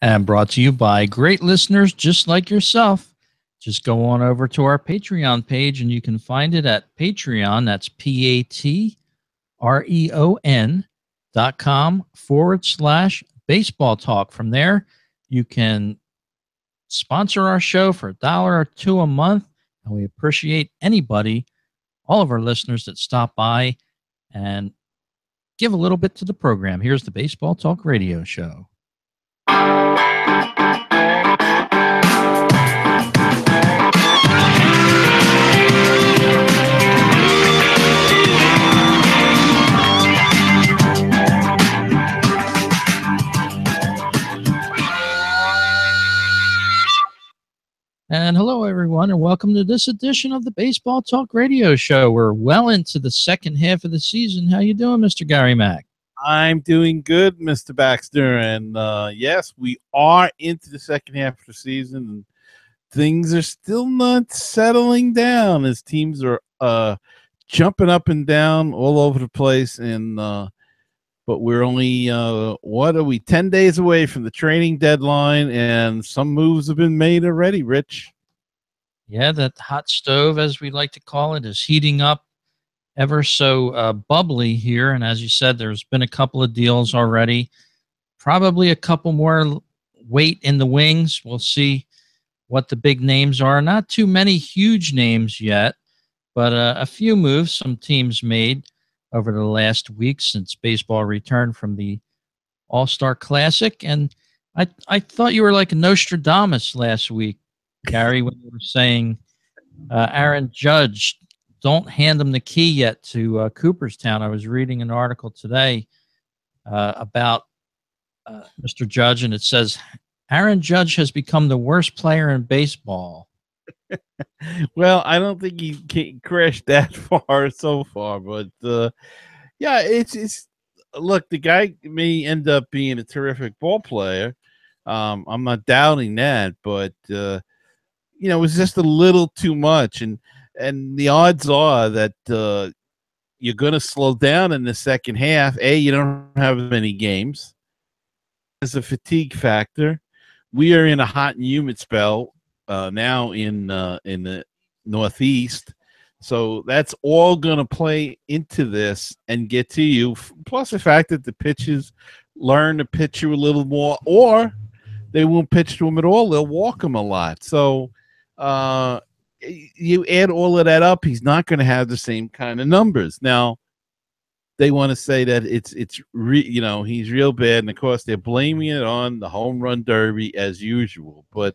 And brought to you by great listeners just like yourself. Just go on over to our Patreon page and you can find it at Patreon. That's patreon.com/baseball talk. From there, you can sponsor our show for $1 or $2 a month. And we appreciate anybody, all of our listeners that stop by and give a little bit to the program. Here's the Baseball Talk Radio Show. And hello, everyone, and welcome to this edition of the Baseball Talk Radio Show. We're well into the second half of the season. How you doing, Mr. Gary Mack? I'm doing good, Mr. Baxter, and yes, we are into the second half of the season, and things are still not settling down as teams are jumping up and down all over the place, and but we're only 10 days away from the trading deadline, and some moves have been made already, Rich. Yeah, that hot stove, as we like to call it, is heating up ever so bubbly here. And as you said, there's been a couple of deals already, probably a couple more wait in the wings. We'll see what the big names are. Not too many huge names yet, but a few moves some teams made over the last week since baseball returned from the All-Star Classic. And I thought you were like a Nostradamus last week, Gary, when you were saying Aaron Judge, don't hand him the key yet to Cooperstown. I was reading an article today about Mr. Judge, and it says Aaron Judge has become the worst player in baseball. Well, I don't think he crashed that far so far, but yeah, it's look, the guy may end up being a terrific ball player. I'm not doubting that, but it was just a little too much, and the odds are that you're going to slow down in the second half. You don't have many games. There's a fatigue factor. We are in a hot and humid spell now in the Northeast, so that's all going to play into this and get to you. Plus the fact that the pitchers learn to pitch you a little more, or they won't pitch to him at all. They'll walk him a lot. So you add all of that up, he's not going to have the same kind of numbers. Now, they want to say that he's real bad, and of course they're blaming it on the home run derby as usual. But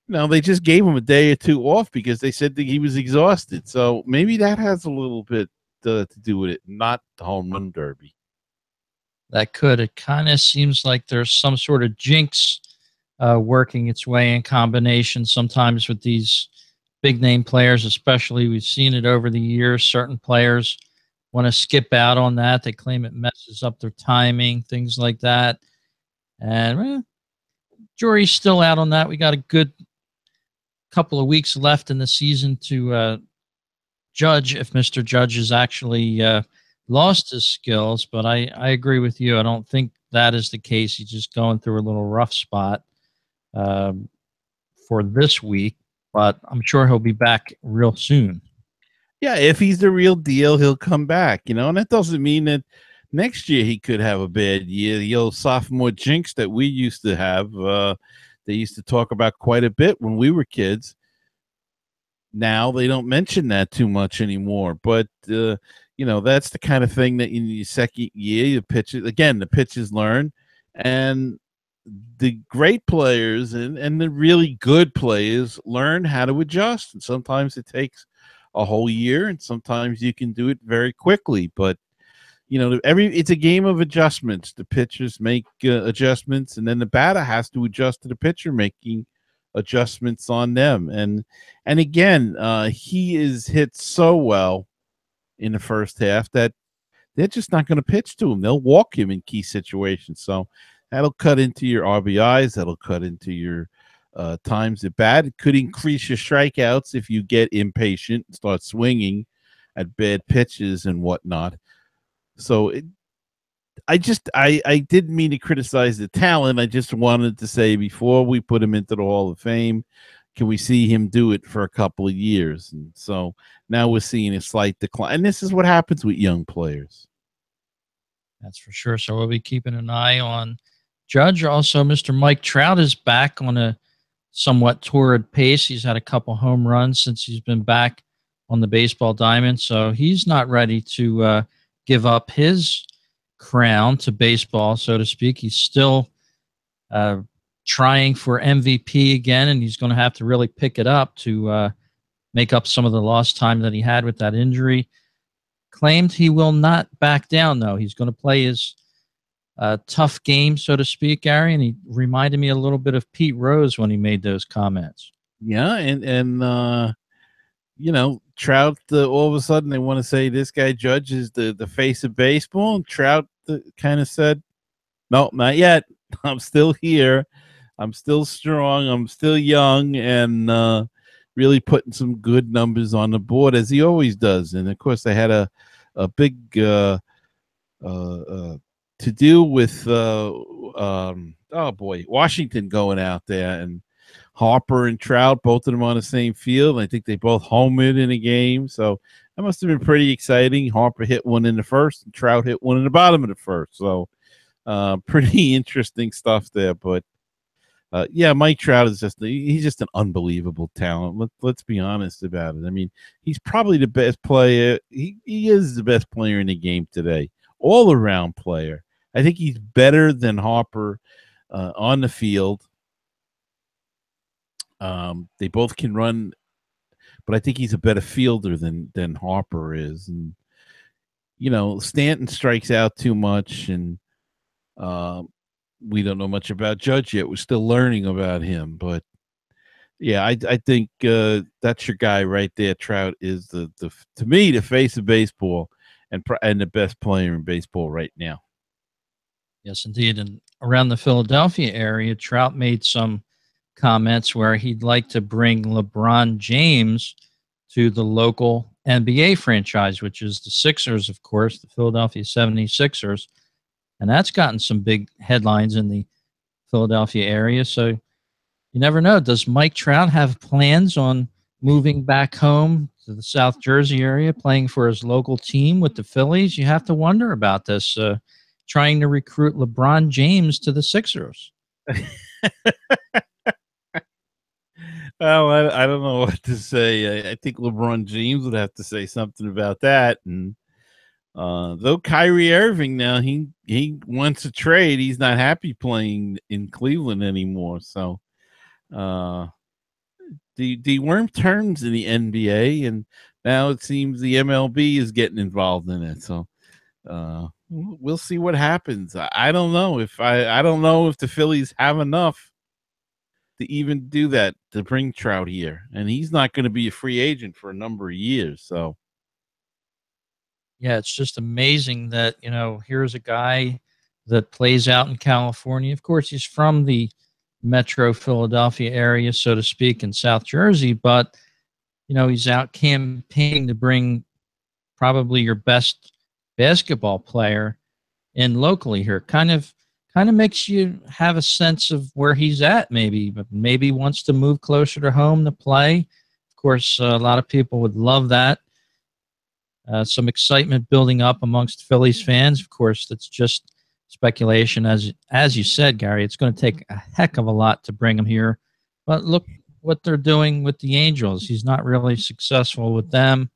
they just gave him a day or two off because they said that he was exhausted. So maybe that has a little bit to do with it, not the home run derby. That could. It kind of seems like there's some sort of jinx working its way in combination sometimes with these big name players, especially. We've seen it over the years. Certain players want to skip out on that. They claim it messes up their timing, things like that. And jury's still out on that. We got a good couple of weeks left in the season to judge if Mr. Judge has actually lost his skills. But I agree with you. I don't think that is the case. He's just going through a little rough spot for this week, but I'm sure he'll be back real soon. Yeah, if he's the real deal, he'll come back, and that doesn't mean that next year he could have a bad year. The old sophomore jinx that we used to have, they used to talk about quite a bit when we were kids. Now they don't mention that too much anymore, but that's the kind of thing that in your second year, the pitchers learn, and the great players and the really good players learn how to adjust. And sometimes it takes a whole year, and sometimes you can do it very quickly. But it's a game of adjustments. The pitchers make adjustments, and then the batter has to adjust to the pitcher making adjustments on them. And again, he is hit so well in the first half that they're just not going to pitch to him. They'll walk him in key situations. So that'll cut into your RBIs. That'll cut into your times at bat. It could increase your strikeouts if you get impatient and start swinging at bad pitches and whatnot. So I didn't mean to criticize the talent. I just wanted to say before we put him into the Hall of Fame, can we see him do it for a couple of years? And so now we're seeing a slight decline. And this is what happens with young players. That's for sure. So we'll be keeping an eye on Judge. Also, Mr. Mike Trout is back on a somewhat torrid pace. He's had a couple home runs since he's been back on the baseball diamond. So he's not ready to give up his crown to baseball, so to speak. He's still trying for MVP again, and he's going to have to really pick it up to make up some of the lost time that he had with that injury. Claimed he will not back down, though. He's going to play his tough game, so to speak, Gary, and he reminded me a little bit of Pete Rose when he made those comments. Yeah, and you know, Trout, all of a sudden they want to say this guy Judge is the face of baseball, and Trout kind of said, no, not yet. I'm still here. I'm still strong. I'm still young, and really putting some good numbers on the board, as he always does. And, of course, they had a big to do with, Washington going out there, and Harper and Trout, both of them on the same field. I think they both homered in a game. So that must have been pretty exciting. Harper hit one in the first, and Trout hit one in the bottom of the first. So pretty interesting stuff there. But yeah, Mike Trout is he's just an unbelievable talent. Let's be honest about it. I mean, he's probably the best player. He is the best player in the game today, all around player. I think he's better than Harper on the field. They both can run, but I think he's a better fielder than Harper is. And you know, Stanton strikes out too much, and we don't know much about Judge yet. We're still learning about him, but yeah, I think that's your guy right there. Trout is the to me the face of baseball and the best player in baseball right now. Yes, indeed. And around the Philadelphia area, Trout made some comments where he'd like to bring LeBron James to the local NBA franchise, which is the Sixers, of course, the Philadelphia 76ers. And that's gotten some big headlines in the Philadelphia area. So you never know. Does Mike Trout have plans on moving back home to the South Jersey area, playing for his local team with the Phillies? You have to wonder about this, trying to recruit LeBron James to the Sixers. Well, I don't know what to say. I think LeBron James would have to say something about that. And though Kyrie Irving now he wants a trade, he's not happy playing in Cleveland anymore. So the worm turns in the NBA, and now it seems the MLB is getting involved in it. So we'll see what happens. I don't know if I don't know if the Phillies have enough to even do that, to bring Trout here. And he's not going to be a free agent for a number of years. So, yeah, it's just amazing that, you know, here's a guy that plays out in California. Of course, he's from the metro Philadelphia area, so to speak, in South Jersey, but, you know, he's out campaigning to bring probably your best basketball player in locally here. Kind of makes you have a sense of where he's at, maybe, but maybe wants to move closer to home to play. Of course, a lot of people would love that. Some excitement building up amongst Phillies fans. Of course, that's just speculation. As you said, Gary, it's going to take a heck of a lot to bring him here. But look what they're doing with the Angels. He's not really successful with them.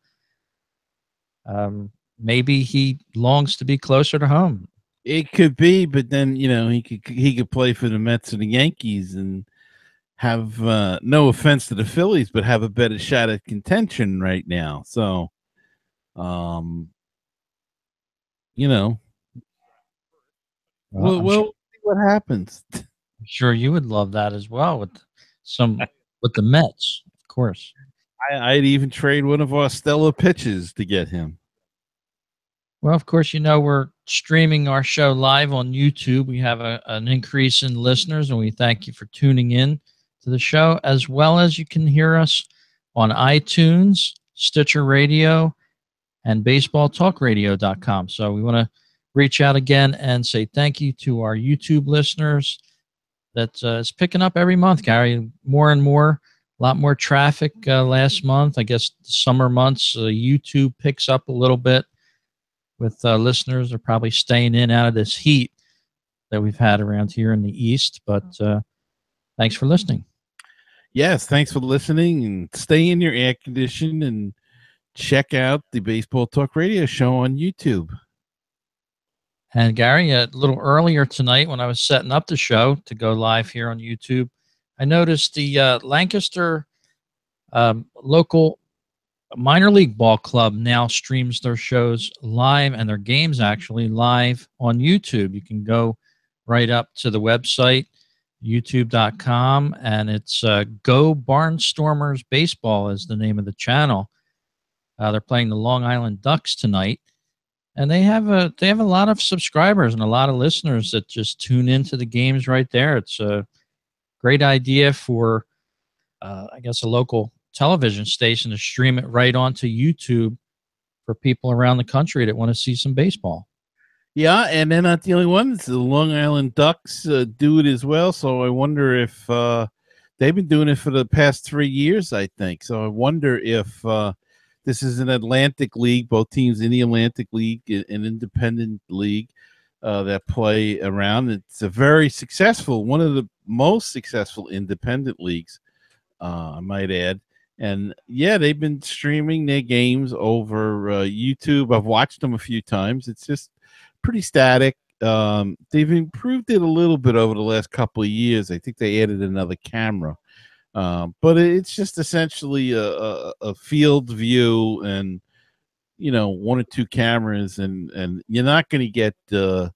Maybe he longs to be closer to home. it could be, but then you know he could play for the Mets and the Yankees and have no offense to the Phillies, but have a better shot at contention right now. So, you know, we'll see what happens. I'm sure you would love that as well with the Mets, of course. I'd even trade one of our stellar pitches to get him. Well, of course, you know, we're streaming our show live on YouTube. We have an increase in listeners, and we thank you for tuning in to the show, as well as you can hear us on iTunes, Stitcher Radio, and BaseballTalkRadio.com. So we want to reach out again and say thank you to our YouTube listeners that is picking up every month, Gary. More and more, a lot more traffic last month. I guess the summer months, YouTube picks up a little bit with listeners. They're probably staying in out of this heat that we've had around here in the East. But thanks for listening. Yes, thanks for listening, and stay in your air condition and check out the Baseball Talk Radio show on YouTube. And Gary, a little earlier tonight when I was setting up the show to go live here on YouTube, I noticed the Lancaster local minor league ball club now streams their shows live and their games actually live on YouTube. You can go right up to the website, youtube.com, and it's Go Barnstormers Baseball is the name of the channel. They're playing the Long Island Ducks tonight, and they have a lot of subscribers and a lot of listeners that just tune into the games right there. It's a great idea for, I guess, a local television station to stream it right onto YouTube for people around the country that want to see some baseball. Yeah, and they're not the only ones. The Long Island Ducks do it as well. So I wonder if they've been doing it for the past 3 years, I think. So I wonder if this is an Atlantic League, both teams in the Atlantic League, an independent league that play around. It's a very successful, one of the most successful independent leagues, I might add. And yeah, they've been streaming their games over YouTube. I've watched them a few times. It's just pretty static. They've improved it a little bit over the last couple of years. I think they added another camera. But it's just essentially a field view and, you know, 1 or 2 cameras, and you're not going to get, you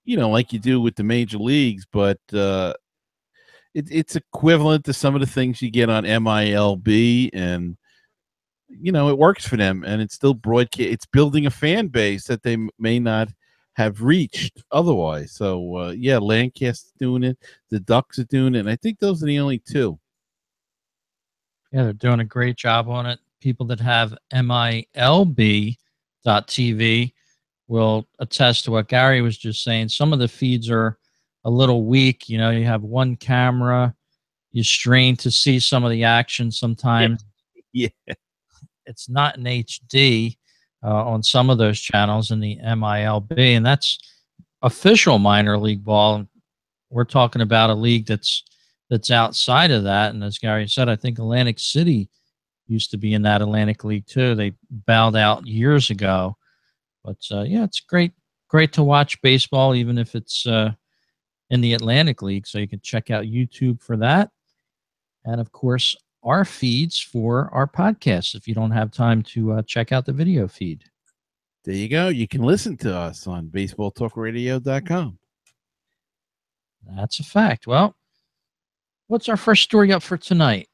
know, like you do with the major leagues, but it's equivalent to some of the things you get on MILB, and, you know, it works for them, and it's still broadcast. It's building a fan base that they may not have reached otherwise. So yeah, Lancaster's doing it, the Ducks are doing it, and I think those are the only 2. Yeah, they're doing a great job on it. People that have MILB.TV will attest to what Gary was just saying. Some of the feeds are a little weak. You know, you have one camera, you strain to see some of the action sometimes. Yeah. It's not in HD on some of those channels in the MILB, and that's official minor league ball. We're talking about a league that's outside of that. And as Gary said, I think Atlantic City used to be in that Atlantic League too. They bowed out years ago. But yeah, it's great to watch baseball, even if it's in the Atlantic League. So you can check out YouTube for that. And of course, our feeds for our podcasts if you don't have time to check out the video feed. There you go. You can listen to us on baseballtalkradio.com. That's a fact. Well, what's our first story up for tonight?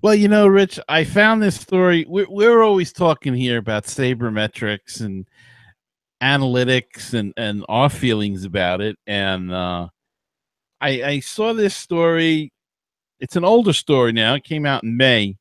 Well, you know, Rich, I found this story. We're always talking here about sabermetrics and analytics and our feelings about it. And I saw this story. It's an older story now. It came out in May,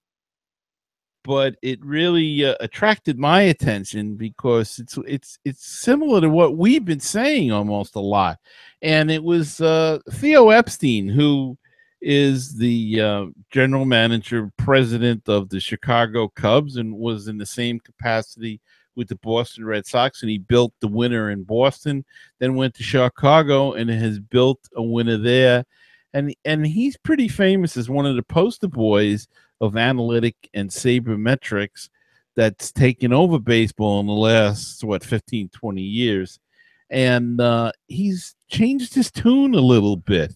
but it really attracted my attention because it's similar to what we've been saying almost a lot. And it was Theo Epstein, who is the general manager, president of the Chicago Cubs, and was in the same capacity with the Boston Red Sox. And he built the winner in Boston, then went to Chicago and has built a winner there. And he's pretty famous as one of the poster boys of analytic and sabermetrics that's taken over baseball in the last, 15, 20 years. And he's changed his tune a little bit.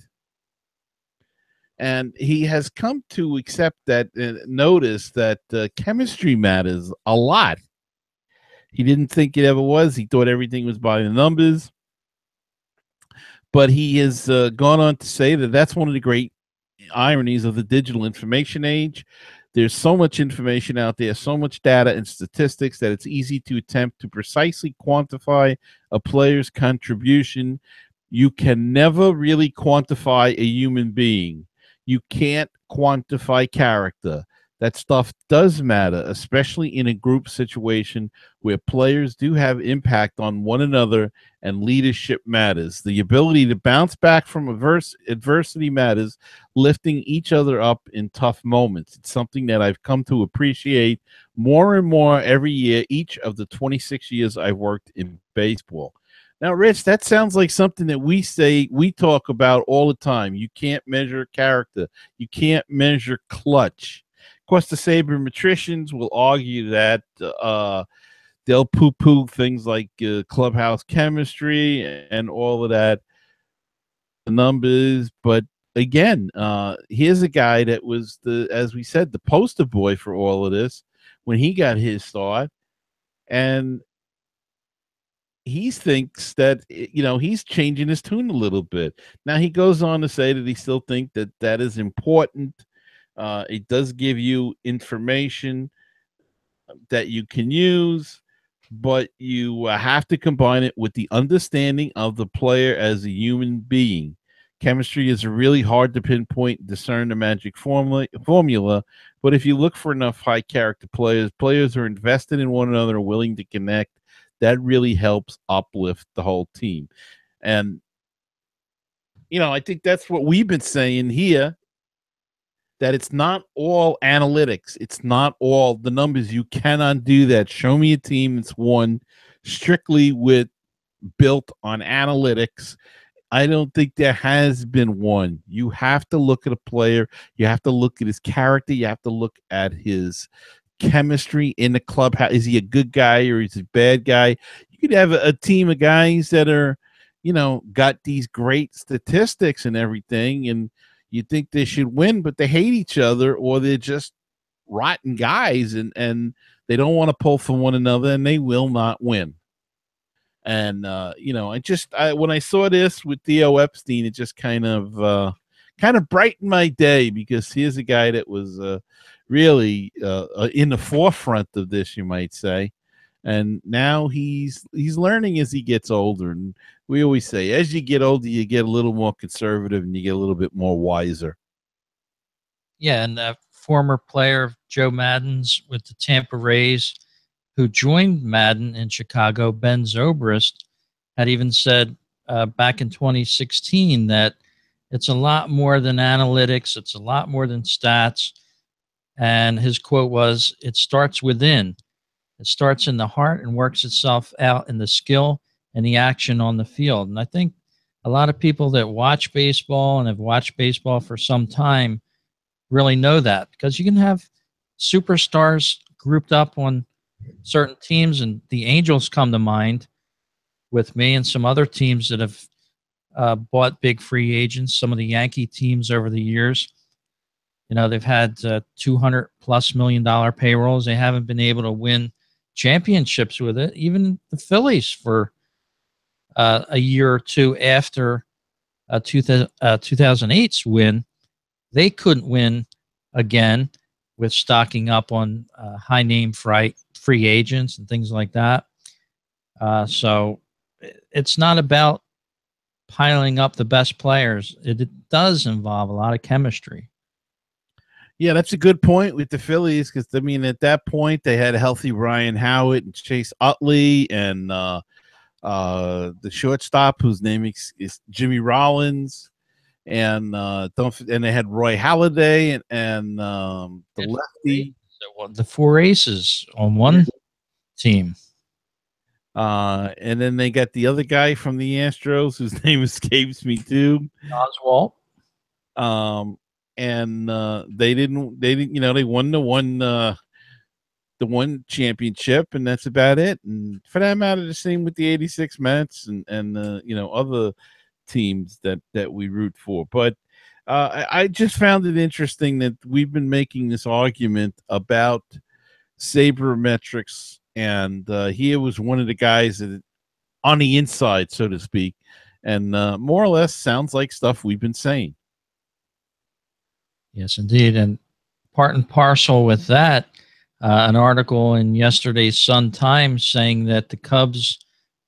And he has come to accept that, notice that chemistry matters a lot. He didn't think it ever was. He thought everything was by the numbers. But he has gone on to say that that's one of the great ironies of the digital information age. There's so much information out there, so much data and statistics that it's easy to attempt to precisely quantify a player's contribution. You can never really quantify a human being. You can't quantify character. that stuff does matter, especially in a group situation where players do have impact on one another and leadership matters. The ability to bounce back from adversity matters, lifting each other up in tough moments. It's something that I've come to appreciate more and more every year, each of the 26 years I've worked in baseball. Now, Rich, that sounds like something that we talk about all the time. You can't measure character. You can't measure clutch. Of course, the sabermetricians will argue that they'll poo-poo things like clubhouse chemistry and all of that, the numbers. But again, here's a guy that was as we said, the poster boy for all of this when he got his start, and he thinks that he's changing his tune a little bit. Now he goes on to say that he still thinks that that is important. It does give you information that you can use, but you have to combine it with the understanding of the player as a human being. Chemistry is really hard to pinpoint, discern the magic formula, but if you look for enough high character players are invested in one another, willing to connect, that really helps uplift the whole team. And I think that's what we've been saying here, that it's not all analytics. It's not all the numbers. You cannot do that. Show me a team that's won strictly built on analytics. I don't think there has been one. You have to look at a player. You have to look at his character. You have to look at his chemistry in the clubhouse. Is he a good guy or is he a bad guy? You could have a team of guys that are, got these great statistics and everything, and you think they should win, but they hate each other, or they're just rotten guys, and they don't want to pull from one another, and they will not win. And when I saw this with Theo Epstein, it just kind of brightened my day, because here's a guy that was really in the forefront of this, you might say. And now he's learning as he gets older. And we always say, as you get older, you get a little more conservative and you get a little bit more wiser. Yeah, and a former player, Joe Maddon's with the Tampa Rays, who joined Maddon in Chicago, Ben Zobrist, had even said back in 2016 that it's a lot more than analytics. It's a lot more than stats. And his quote was, "It starts within. It starts in the heart and works itself out in the skill and the action on the field." And I think a lot of people that watch baseball and have watched baseball for some time really know that, because you can have superstars grouped up on certain teams, and the Angels come to mind with me, and some other teams that have bought big free agents, some of the Yankee teams over the years. They've had $200+ million payrolls. They haven't been able to win championships with it. Even the Phillies, for a year or two after 2008's win, they couldn't win again with stocking up on high name free agents and things like that. So it's not about piling up the best players. It does involve a lot of chemistry. Yeah, that's a good point with the Phillies, because at that point they had a healthy Ryan Howard and Chase Utley, and the shortstop whose name is Jimmy Rollins, and they had Roy Halladay and the lefty. The four aces on one team. And then they got the other guy from the Astros whose name escapes me too. Oswalt. And they won the one championship, and that's about it. And for that matter, the same with the 86 Mets and other teams that we root for. But I just found it interesting that we've been making this argument about sabermetrics, and here was one of the guys that on the inside, so to speak, and more or less sounds like stuff we've been saying. Yes, indeed. And part and parcel with that, an article in yesterday's Sun-Times saying that the Cubs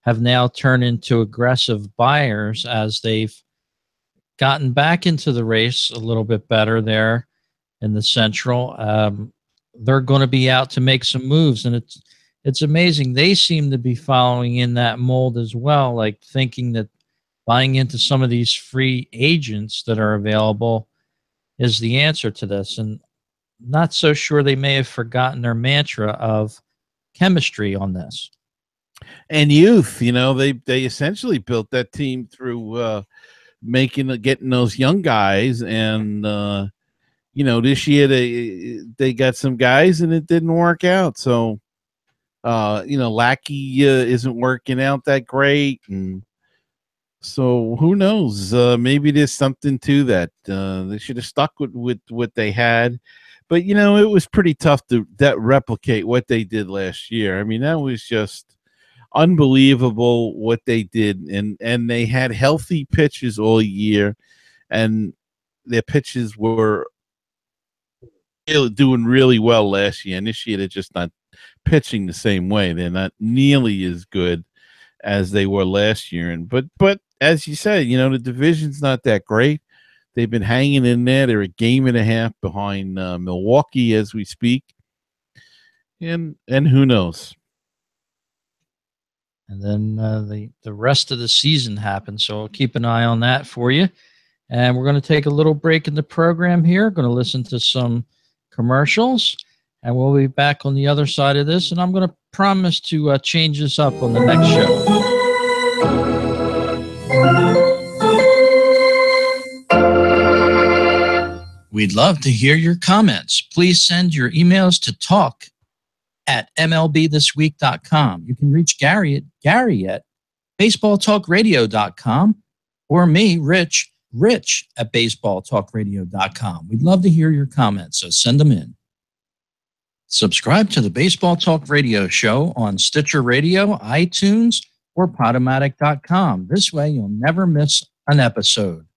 have now turned into aggressive buyers as they've gotten back into the race a little bit better there in the Central. they're going to be out to make some moves, and it's amazing. They seem to be following in that mold as well, like thinking that buying into some of these free agents that are available is the answer to this. And not so sure they may have forgotten their mantra of chemistry on this. And youth, they essentially built that team through getting those young guys, and this year they got some guys and it didn't work out. So Lackey isn't working out that great, and so who knows? Maybe there's something to that. They should have stuck with what they had, but it was pretty tough to replicate what they did last year. I mean, that was just unbelievable what they did, and they had healthy pitches all year, and their pitches were doing really well last year, and this year they're just not pitching the same way. They're not nearly as good as they were last year. And but as you said, the division's not that great. They've been hanging in there. They're a game and a half behind Milwaukee as we speak, and who knows. And then the rest of the season happens, so I'll keep an eye on that for you. And we're going to take a little break in the program here. Going to listen to some commercials, and we'll be back on the other side of this. And I'm going to promise to change this up on the next show. We'd love to hear your comments. Please send your emails to talk@mlbthisweek.com. You can reach Gary at baseballtalkradio.com, or me, Rich at baseballtalkradio.com. We'd love to hear your comments, so send them in. Subscribe to the Baseball Talk Radio Show on Stitcher Radio, iTunes, or Podomatic.com. This way, you'll never miss an episode.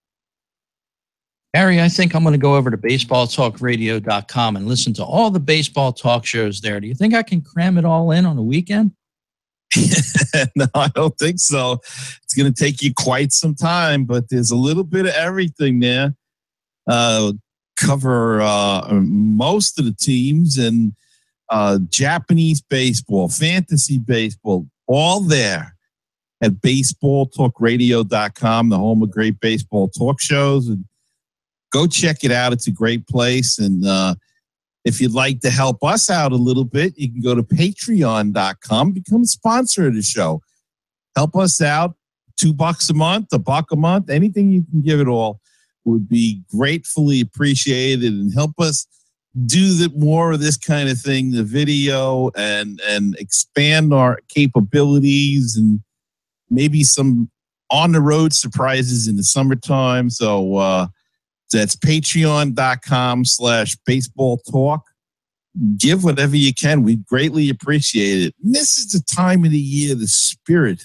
Gary, I think I'm going to go over to baseballtalkradio.com and listen to all the baseball talk shows there. Do you think I can cram it all in on a weekend? No, I don't think so. It's going to take you quite some time, but there's a little bit of everything there. Cover most of the teams, and Japanese baseball, fantasy baseball, all there at baseballtalkradio.com, the home of great baseball talk shows. And go check it out. It's a great place. And if you'd like to help us out a little bit, you can go to patreon.com, become a sponsor of the show. Help us out. $2 a month, $1 a month, anything you can give it all would be gratefully appreciated, and help us do more of this kind of thing, the video, and expand our capabilities, and maybe some on the road surprises in the summertime. So that's patreon.com/baseball talk. Give whatever you can. We'd greatly appreciate it. And this is the time of the year, the spirit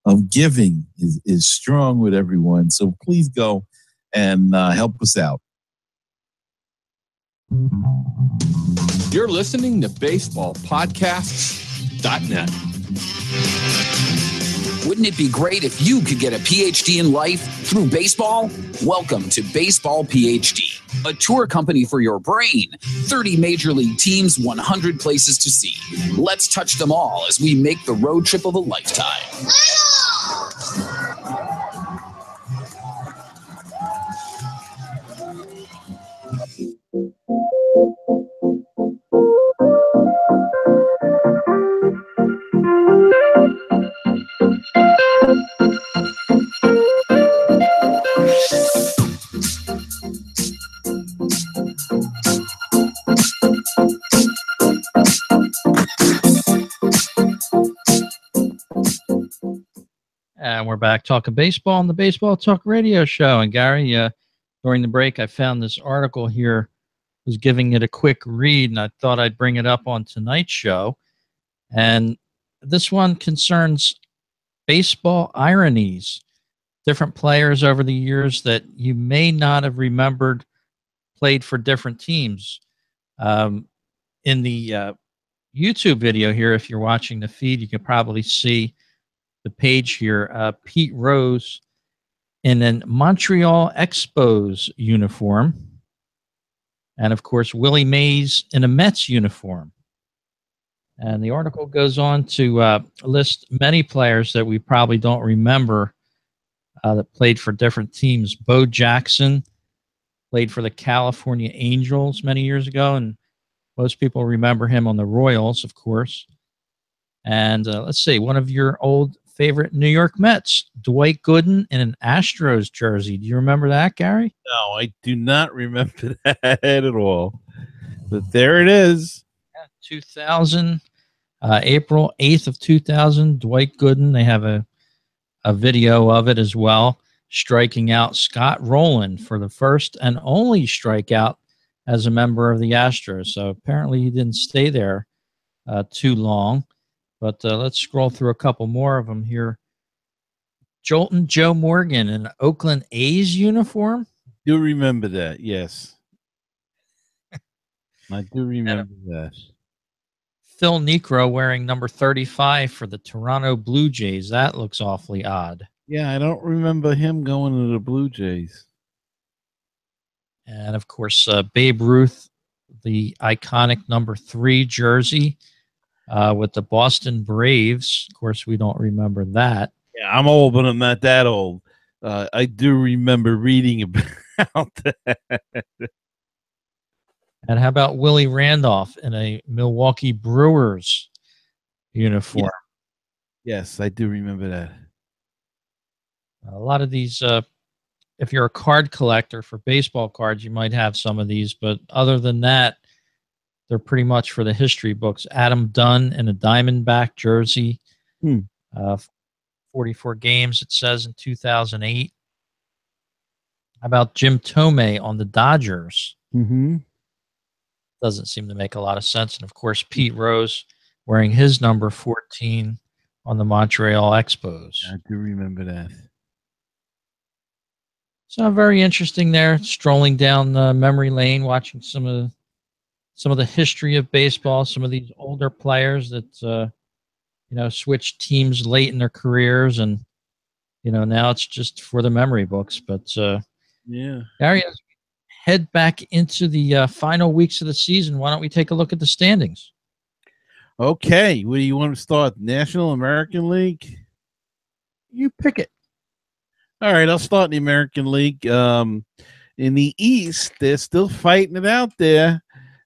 of giving is strong with everyone. So please go and help us out. You're listening to BaseballPodcasts.net. Wouldn't it be great if you could get a PhD in life through baseball? Welcome to Baseball PhD, a tour company for your brain. 30 major league teams, 100 places to see. Let's touch them all as we make the road trip of a lifetime. And we're back talking baseball on the Baseball Talk Radio Show. And Gary, during the break, I found this article here, was giving it a quick read, and I thought I'd bring it up on tonight's show. And this one concerns baseball ironies, different players over the years that you may not have remembered played for different teams. In the YouTube video here, if you're watching the feed, you can probably see the page here. Pete Rose in an Montreal Expos uniform. and of course Willie Mays in a Mets uniform. And the article goes on to list many players that we probably don't remember that played for different teams. Bo Jackson played for the California Angels many years ago, and most people remember him on the Royals, of course. And let's see, one of your old favorite New York Mets, Dwight Gooden in an Astros jersey. Do you remember that, Gary? No, I do not remember that at all. But there it is. Yeah, 2000, April 8th of 2000, Dwight Gooden. They have a video of it as well, striking out Scott Rowland for the first and only strikeout as a member of the Astros. So apparently he didn't stay there too long. But let's scroll through a couple more of them here. Jolton Joe Morgan in an Oakland A's uniform. Do remember that, yes. I do remember that. Phil Niekro wearing number 35 for the Toronto Blue Jays. That looks awfully odd. Yeah, I don't remember him going to the Blue Jays. And, of course, Babe Ruth, the iconic number 3 jersey with the Boston Braves. Of course, we don't remember that. Yeah, I'm old, but I'm not that old. I do remember reading about that. And how about Willie Randolph in a Milwaukee Brewers uniform? Yes, I do remember that. A lot of these, if you're a card collector for baseball cards, you might have some of these. But other than that, they're pretty much for the history books. Adam Dunn in a Diamondback jersey. 44 games, it says, in 2008. How about Jim Tomei on the Dodgers? Mm-hmm. Doesn't seem to make a lot of sense. And, of course, Pete Rose wearing his number 14 on the Montreal Expos. I do remember that. So very interesting there, strolling down memory lane, watching some of the history of baseball, some of these older players that, switched teams late in their careers. And, now it's just for the memory books. But, yeah. Gary, as we head back into the final weeks of the season, why don't we take a look at the standings? Okay, where do you want to start? National, American League? You pick it. All right, I'll start in the American League. In the East, they're still fighting it out there,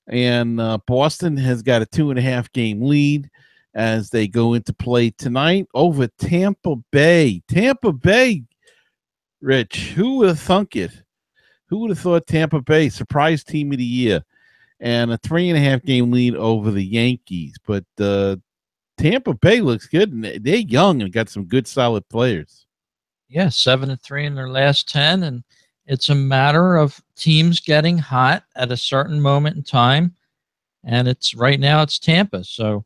and Boston has got a 2.5 game lead as they go into play tonight over Tampa Bay. Tampa Bay, Rich, who would have thunk it? Who would have thought Tampa Bay, surprise team of the year, and a 3.5 game lead over the Yankees? But Tampa Bay looks good, and they're young and got some good, solid players. Yeah, 7-3 in their last 10, and it's a matter of teams getting hot at a certain moment in time, and right now it's Tampa. So,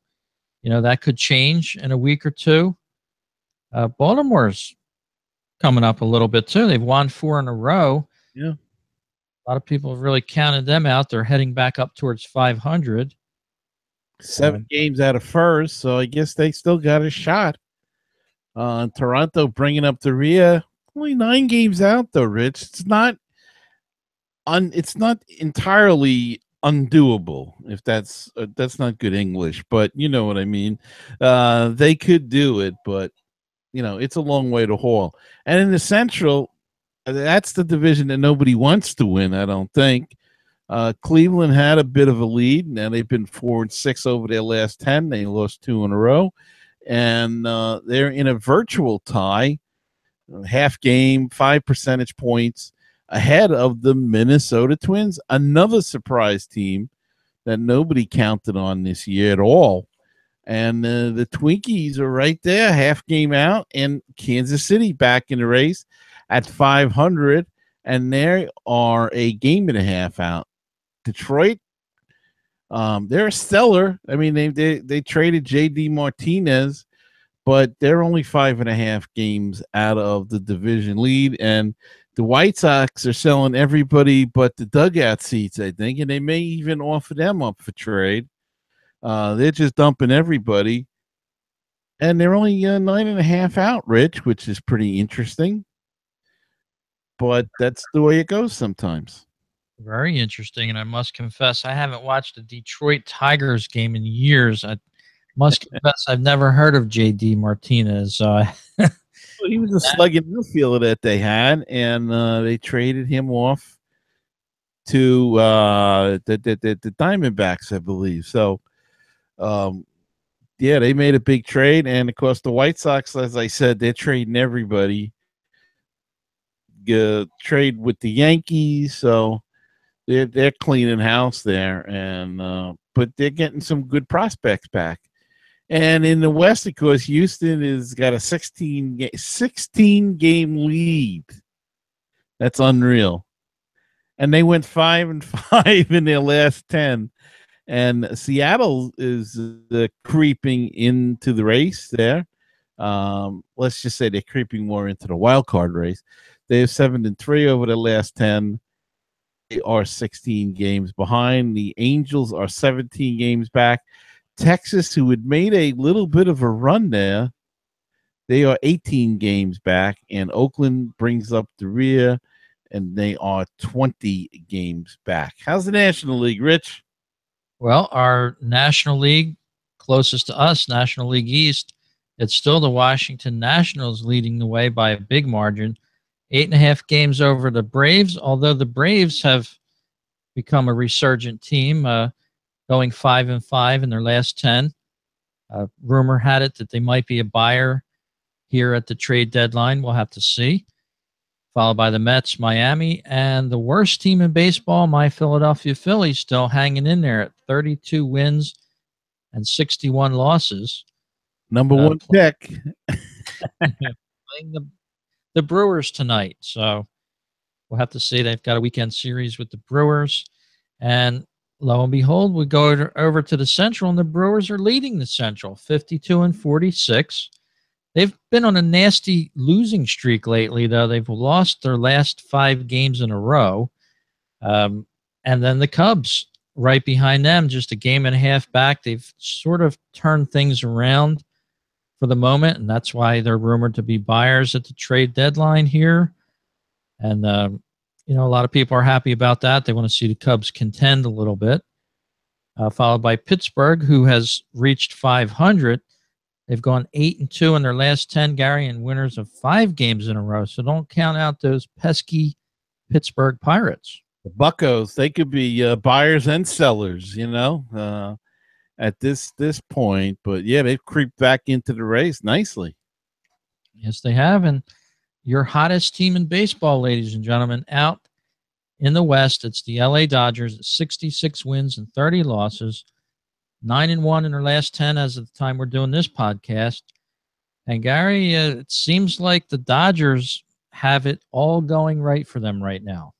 that could change in a week or two. Baltimore's coming up a little bit too. They've won 4 in a row. Yeah. A lot of people have really counted them out. They're heading back up towards 500. 7 games out of first, so I guess they still got a shot. Toronto bringing up the rear. Only 9 games out, though, Rich. It's not entirely undoable, if that's not good English, but you know what I mean. They could do it, but it's a long way to haul. And in the Central, that's the division that nobody wants to win, I don't think. Cleveland had a bit of a lead. Now they've been 4-6 over their last 10. They lost 2 in a row. And they're in a virtual tie, half game, 5 percentage points ahead of the Minnesota Twins, another surprise team that nobody counted on this year at all. And the Twinkies are right there, half game out, and Kansas City back in the race at 500, and they are a game and a half out. Detroit, they're stellar. I mean, they traded J.D. Martinez, but they're only 5.5 games out of the division lead, and the White Sox are selling everybody but the dugout seats, I think, and they may even offer them up for trade. They're just dumping everybody, and they're only 9.5 out, Rich, which is pretty interesting. But that's the way it goes sometimes. Very interesting. And I must confess, I haven't watched a Detroit Tigers game in years. I must confess, I've never heard of J.D. Martinez. So Well, he was a slugging outfielder that they had, and they traded him off to the Diamondbacks, I believe. So, yeah, they made a big trade, and of course, the White Sox, as I said, they're trading everybody. Trade with the Yankees, so they're cleaning house there, and but they're getting some good prospects back. And in the West, of course, Houston has got a 16 game lead. That's unreal. And they went 5-5 in their last 10. And Seattle is creeping into the race there. Let's just say they're creeping more into the wild card race. They have 7-3 over the last 10. They are 16 games behind. The Angels are 17 games back. Texas, who had made a little bit of a run there, they are 18 games back, and Oakland brings up the rear, and they are 20 games back. How's the National League, Rich? Well, our National League closest to us, National League East, it's still the Washington Nationals leading the way by a big margin. 8.5 games over the Braves, although the Braves have become a resurgent team, going 5-5 in their last 10. Rumor had it that they might be a buyer here at the trade deadline. We'll have to see. Followed by the Mets, Miami, and the worst team in baseball, my Philadelphia Phillies, still hanging in there at 32 wins and 61 losses. Number one pick. Playing the Brewers tonight. So we'll have to see. They've got a weekend series with the Brewers. And lo and behold, we go over to the Central, and the Brewers are leading the Central, 52-46. They've been on a nasty losing streak lately, though. They've lost their last 5 games in a row. And then the Cubs right behind them, just a game and a half back. They've sort of turned things around for the moment, and that's why they're rumored to be buyers at the trade deadline here. And, a lot of people are happy about that. They want to see the Cubs contend a little bit. Followed by Pittsburgh, who has reached 500. They've gone 8-2 in their last 10, Gary, and winners of 5 games in a row. So don't count out those pesky Pittsburgh Pirates. The Buccos, they could be buyers and sellers, at this point. But, yeah, they've creeped back into the race nicely. Yes, they have. And your hottest team in baseball, ladies and gentlemen, out in the West, it's the LA Dodgers, 66 wins and 30 losses. 9-1 in their last 10 as of the time we're doing this podcast. And Gary, it seems like the Dodgers have it all going right for them right now.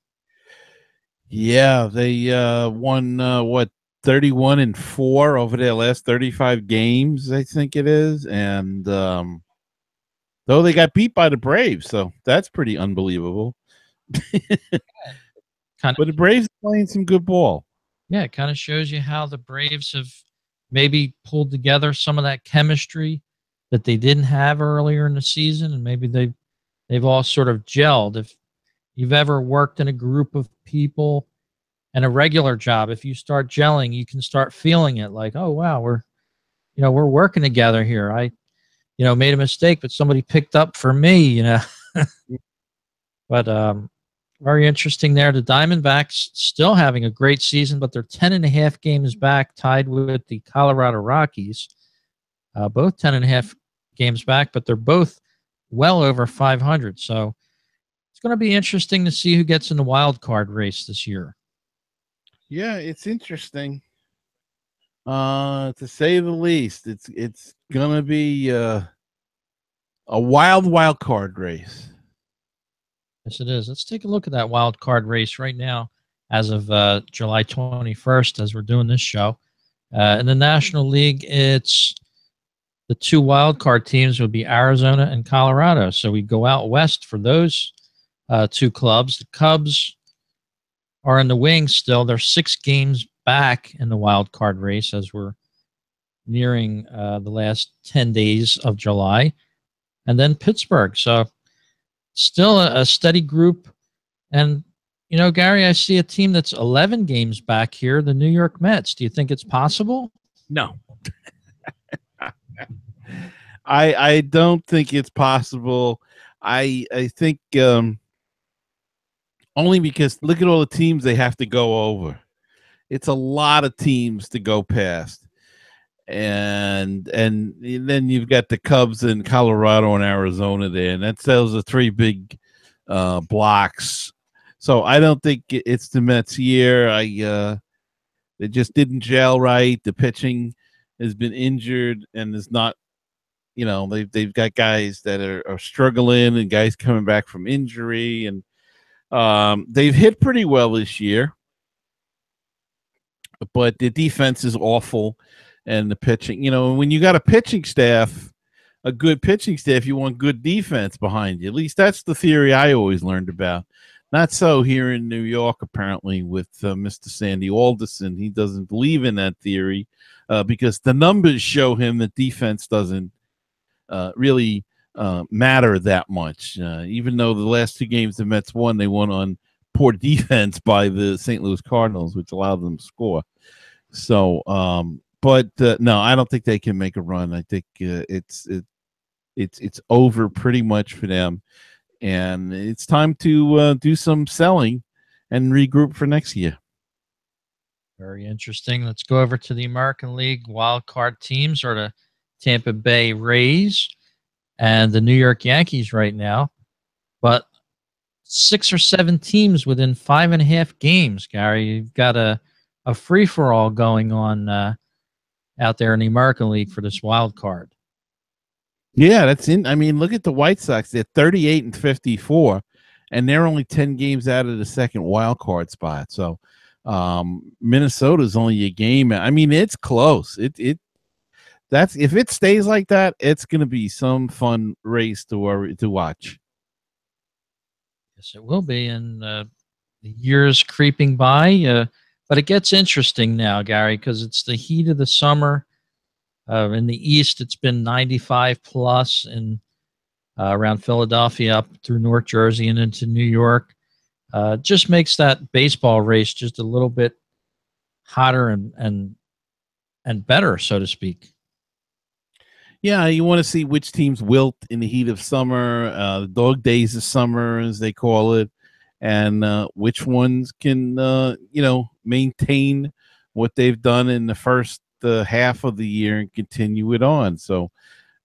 Yeah, they won 31-4 over their last 35 games, I think it is. And though they got beat by the Braves, so that's pretty unbelievable. But the Braves are playing some good ball. Yeah, it kind of shows you how the Braves have maybe pulled together some of that chemistry that they didn't have earlier in the season, and maybe they've all sort of gelled. If you've ever worked in a group of people and a regular job, if you start gelling, you can start feeling it like, oh wow, we're working together here. I made a mistake, but somebody picked up for me, But very interesting there. The Diamondbacks still having a great season, but they're 10.5 games back, tied with the Colorado Rockies. Both 10.5 games back, but they're both well over 500. So it's going to be interesting to see who gets in the wild card race this year. Yeah, it's interesting. To say the least, it's going to be a wild card race. Yes, it is. Let's take a look at that wild card race right now as of July 21st as we're doing this show. In the National League, it's the 2 wild card teams would be Arizona and Colorado. So we go out west for those 2 clubs. The Cubs are in the wings still. They're 6 games back in the wild card race as we're nearing the last 10 days of July. And then Pittsburgh. So still a steady group. And You know, Gary, I see a team that's 11 games back here, the New York Mets. Do you think it's possible? No. I don't think it's possible. I think only because look at all the teams they have to go over. It's a lot of teams to go past. And then you've got the Cubs in Colorado and Arizona there, and those are three big blocks. So I don't think it's the Mets year. They just didn't gel right. The pitching has been injured and is not. They've got guys that are struggling and guys coming back from injury, and they've hit pretty well this year, but the defense is awful. And the pitching, when you got a pitching staff, a good pitching staff, you want good defense behind you. At least that's the theory I always learned about. Not so here in New York, apparently, with Mr. Sandy Alderson. He doesn't believe in that theory because the numbers show him that defense doesn't really matter that much. Even though the last two games the Mets won, they won on poor defense by the St. Louis Cardinals, which allowed them to score. So, but no, I don't think they can make a run. I think it's over pretty much for them, and it's time to do some selling and regroup for next year. Very interesting. Let's go over to the American League wild card teams, or the Tampa Bay Rays and the New York Yankees right now. But 6 or 7 teams within 5.5 games, Gary. You've got a free-for-all going on out there in the American League for this wild card. Yeah, that's in. I mean, look at the White Sox. They're 38 and 54, and they're only 10 games out of the second wild card spot. So Minnesota's only a game. I mean, it's close. That's if it stays like that, it's going to be some fun race to watch. Yes, it will be, and the years creeping by. But it gets interesting now, Gary, because it's the heat of the summer. In the East, it's been 95 plus in around Philadelphia up through North Jersey and into New York. Just makes that baseball race just a little bit hotter and better, so to speak. Yeah, you want to see which teams wilt in the heat of summer, the dog days of summer, as they call it, and which ones can, maintain what they've done in the first half of the year and continue it on. So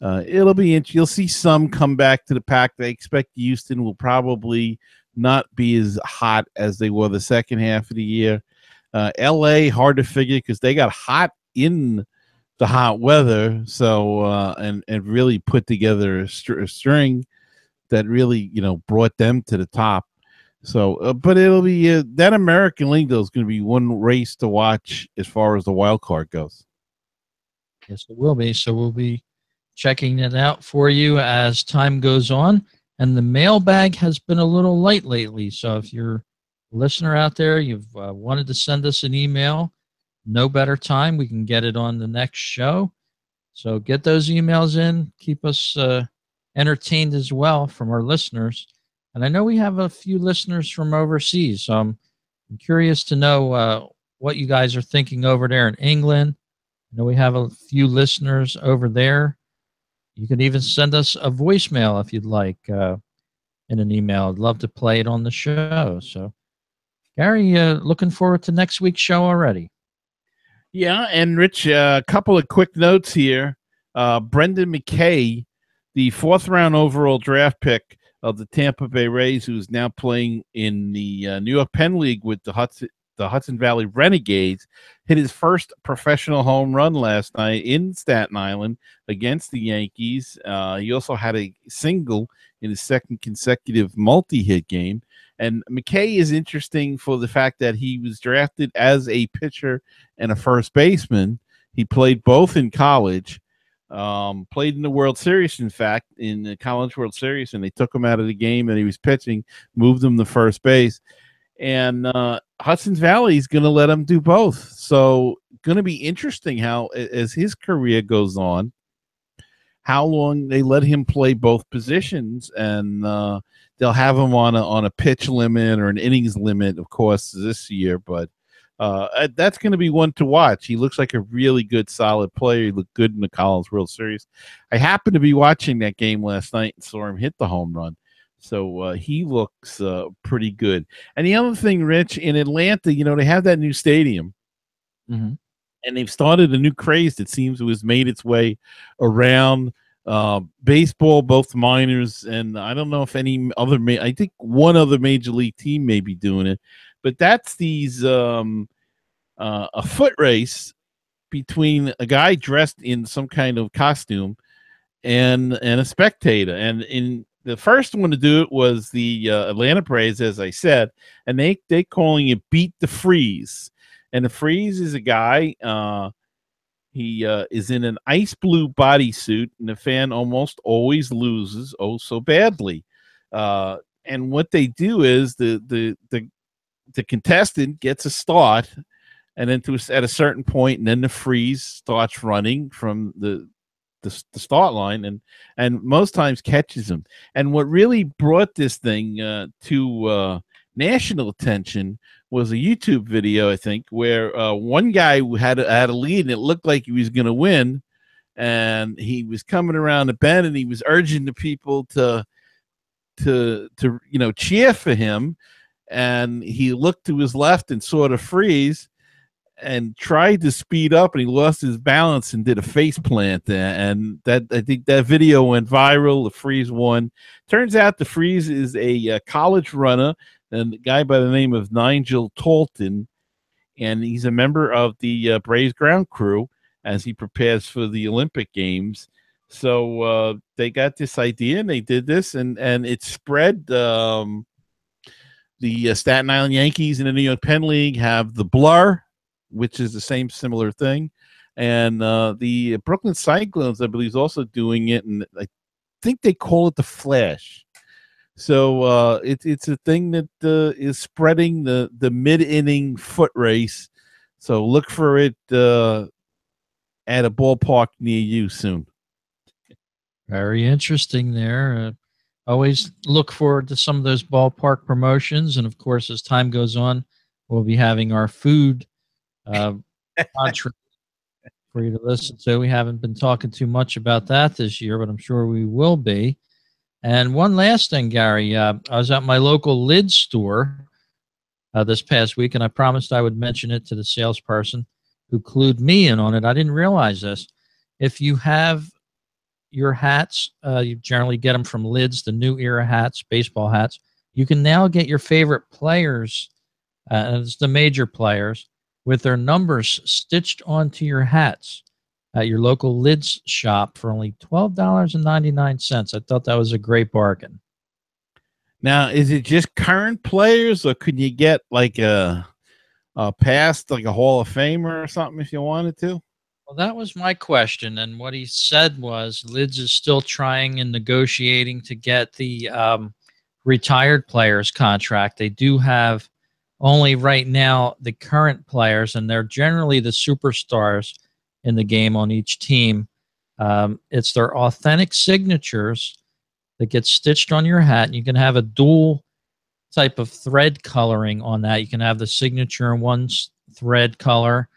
it'll be interesting. You'll see some come back to the pack. They expect Houston will probably not be as hot as they were the second half of the year. LA, hard to figure because they got hot in the hot weather. So and really put together a string that really, brought them to the top. So, but it'll be that American League, though, is going to be one race to watch as far as the wild card goes. Yes, it will be. So we'll be checking it out for you as time goes on. And the mailbag has been a little light lately. So if you're a listener out there, you've wanted to send us an email, no better time. We can get it on the next show. So get those emails in. Keep us entertained as well from our listeners. And I know we have a few listeners from overseas, so I'm curious to know what you guys are thinking over there in England. I know we have a few listeners over there. You can even send us a voicemail if you'd like in an email. I'd love to play it on the show. So, Gary, looking forward to next week's show already. Yeah, and Rich, a couple of quick notes here. Brendan McKay, the 4th-round overall draft pick of the Tampa Bay Rays, who's now playing in the New York Penn League with the Hudson Valley Renegades, hit his first professional home run last night in Staten Island against the Yankees. He also had a single in his second consecutive multi-hit game. And McKay is interesting for the fact that he was drafted as a pitcher and a first baseman. He played both in college. Played in the World Series, in fact, in the College World Series, and they took him out of the game and he was pitching, moved him to first base. And Hudson Valley is going to let him do both. So going to be interesting how, as his career goes on, how long they let him play both positions, and they'll have him on a pitch limit or an innings limit, of course, this year. But that's going to be one to watch. He looks like a really good, solid player. He looked good in the Collins World Series. I happened to be watching that game last night and saw him hit the home run. So he looks pretty good. And the other thing, Rich, in Atlanta, they have that new stadium. Mm-hmm. And they've started a new craze that seems to have made its way around baseball, both minors, and I don't know if any other I think one other major league team may be doing it, but that's these a foot race between a guy dressed in some kind of costume and a spectator. And in the first one to do it was the Atlanta Braves, as I said, and they calling it Beat the Freeze. And the Freeze is a guy, he is in an ice blue bodysuit, and the fan almost always loses, oh so badly. And what they do is the contestant gets a start, and then at a certain point, and then the Freeze starts running from the start line, and most times catches him. And what really brought this thing to national attention was a YouTube video, I think, where one guy had a lead and it looked like he was going to win, and he was coming around the bend and he was urging the people to cheer for him, and he looked to his left and saw the Freeze and tried to speed up, and he lost his balance and did a face plant there. And that, I think that video went viral. The Freeze won. Turns out the Freeze is a college runner, and a guy by the name of Nigel Talton, and he's a member of the Braves ground crew as he prepares for the Olympic Games. So they got this idea and they did this, and it spread. The Staten Island Yankees and the New York Penn League have the Blur, which is the same similar thing, and the Brooklyn Cyclones, I believe, is also doing it, and I think they call it the Flash. So it's a thing that is spreading the mid-inning foot race. So look for it at a ballpark near you soon. Very interesting there. Always look forward to some of those ballpark promotions. And, of course, as time goes on, we'll be having our food entree for you to listen to. We haven't been talking too much about that this year, but I'm sure we will be. And one last thing, Gary, I was at my local Lids store this past week, and I promised I would mention it to the salesperson who clued me in on it. I didn't realize this. If you have your hats, you generally get them from Lids, the new era hats, baseball hats. You can now get your favorite players, and it's the major players, with their numbers stitched onto your hats at your local Lids shop for only $12.99. I thought that was a great bargain. Now, is it just current players, or could you get like a past, like a Hall of Famer or something if you wanted to? Well, that was my question, and what he said was Lids is still trying and negotiating to get the retired players contract. They do have only right now the current players, and they're generally the superstars in the game on each team. It's their authentic signatures that get stitched on your hat, and you can have a dual type of thread coloring on that. You can have the signature in one thread color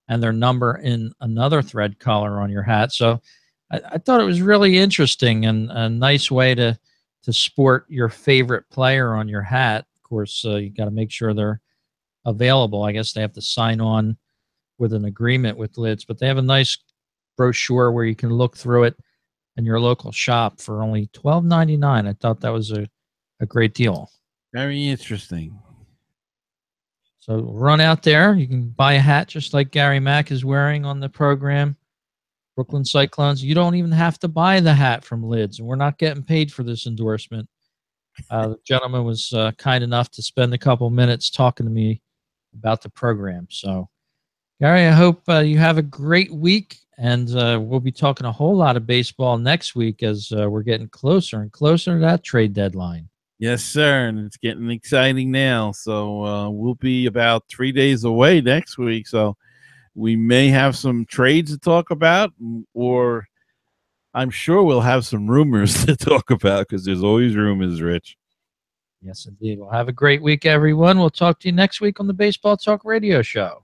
and their number in another thread color on your hat. So I thought it was really interesting and a nice way to sport your favorite player on your hat. Of course, you got to make sure they're available. I guess they have to sign on with an agreement with Lids, but they have a nice brochure where you can look through it in your local shop for only $12.99. I thought that was a great deal. Very interesting. So run out there. You can buy a hat just like Gary Mack is wearing on the program. Brooklyn Cyclones. You don't even have to buy the hat from Lids, and we're not getting paid for this endorsement. The gentleman was kind enough to spend a couple minutes talking to me about the program. So, Gary, I hope you have a great week, and we'll be talking a whole lot of baseball next week as we're getting closer and closer to that trade deadline. Yes, sir, and it's getting exciting now. So we'll be about 3 days away next week. So we may have some trades to talk about, or I'm sure we'll have some rumors to talk about because there's always rumors, Rich. Yes, indeed. Well, have a great week, everyone. We'll talk to you next week on the Baseball Talk Radio Show.